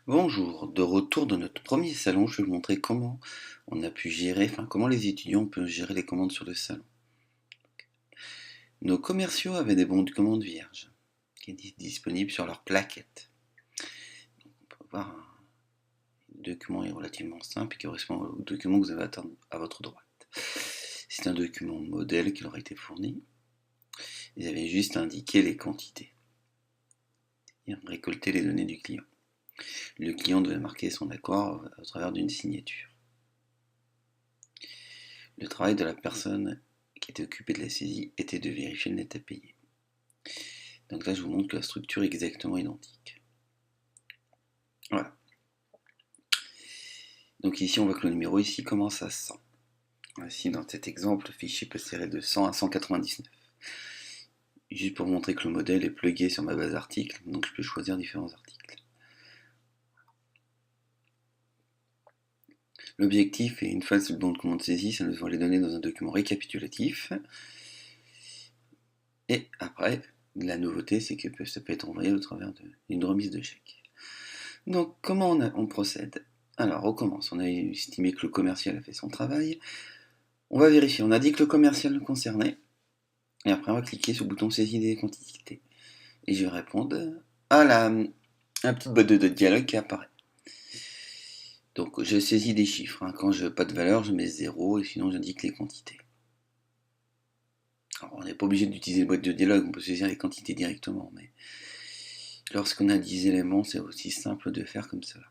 Bonjour, de retour dans notre premier salon, je vais vous montrer comment on a pu gérer, comment les étudiants peuvent gérer les commandes sur le salon. Nos commerciaux avaient des bons de commande vierges qui étaient disponibles sur leur plaquette. On peut voir le document est relativement simple et qui correspond au document que vous avez à votre droite. C'est un document modèle qui leur a été fourni. Ils avaient juste indiqué les quantités et récolté les données du client. Le client devait marquer son accord au travers d'une signature. Le travail de la personne qui était occupée de la saisie était de vérifier le net à payer. Donc là, je vous montre que la structure est exactement identique. Voilà. Donc ici, on voit que le numéro ici commence à 100. Ici, dans cet exemple, le fichier peut serrer de 100 à 199. Juste pour vous montrer que le modèle est plugué sur ma base article, donc je peux choisir différents articles. L'objectif est, une fois le bon de commande saisi, ça nous voit les données dans un document récapitulatif. Et après, la nouveauté, c'est que ça peut être envoyé au travers d'une remise de chèque. Donc, comment on procède? Alors, on commence. On a estimé que le commercial a fait son travail. On va vérifier. On a dit que le commercial le concernait. Et après, on va cliquer sur le bouton saisie des quantités. Et je vais répondre à la petite boîte de dialogue qui apparaît. Donc, je saisis des chiffres. Quand je n'ai pas de valeur, je mets 0 et sinon, j'indique les quantités. Alors, on n'est pas obligé d'utiliser la boîte de dialogue, on peut saisir les quantités directement. Mais lorsqu'on a 10 éléments, c'est aussi simple de faire comme cela.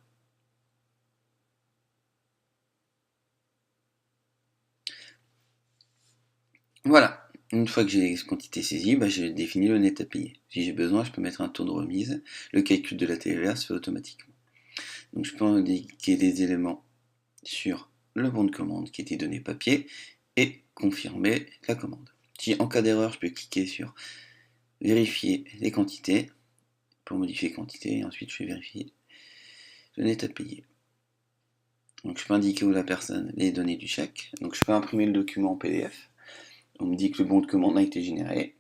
Voilà, une fois que j'ai les quantités saisies, je définis le net à payer. Si j'ai besoin, je peux mettre un taux de remise. Le calcul de la TVA se fait automatiquement. Donc je peux indiquer des éléments sur le bon de commande qui était donné papier et confirmer la commande. Si en cas d'erreur, je peux cliquer sur vérifier les quantités pour modifier les quantités et ensuite je vais vérifier le net à payer. Donc je peux indiquer à la personne les données du chèque. Donc je peux imprimer le document en PDF. On me dit que le bon de commande a été généré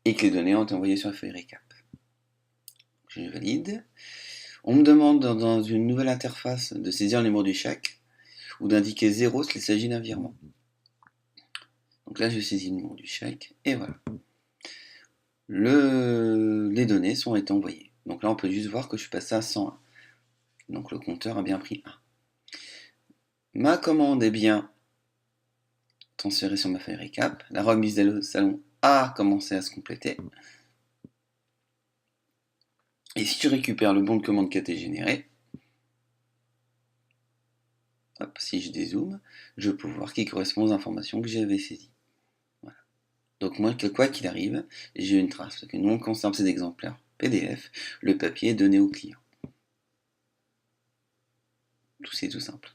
et que les données ont été envoyées sur la feuille récap. Je valide. On me demande dans une nouvelle interface de saisir le numéro du chèque ou d'indiquer 0 s'il s'agit d'un virement. Donc là, je saisis le numéro du chèque et voilà. Les données sont été envoyées. Donc là, on peut juste voir que je suis passé à 101. Donc le compteur a bien pris 1. Ma commande est bien transférée sur ma feuille récap. La remise au salon a commencé à se compléter. Et si je récupère le bon de commande qui a été généré, hop, si je dézoome, je peux voir qu'il correspond aux informations que j'avais saisies. Voilà. Donc moi, quoi qu'il arrive, j'ai une trace. Donc nous, on conserve ces exemplaires PDF, le papier est donné au client. C'est tout simple.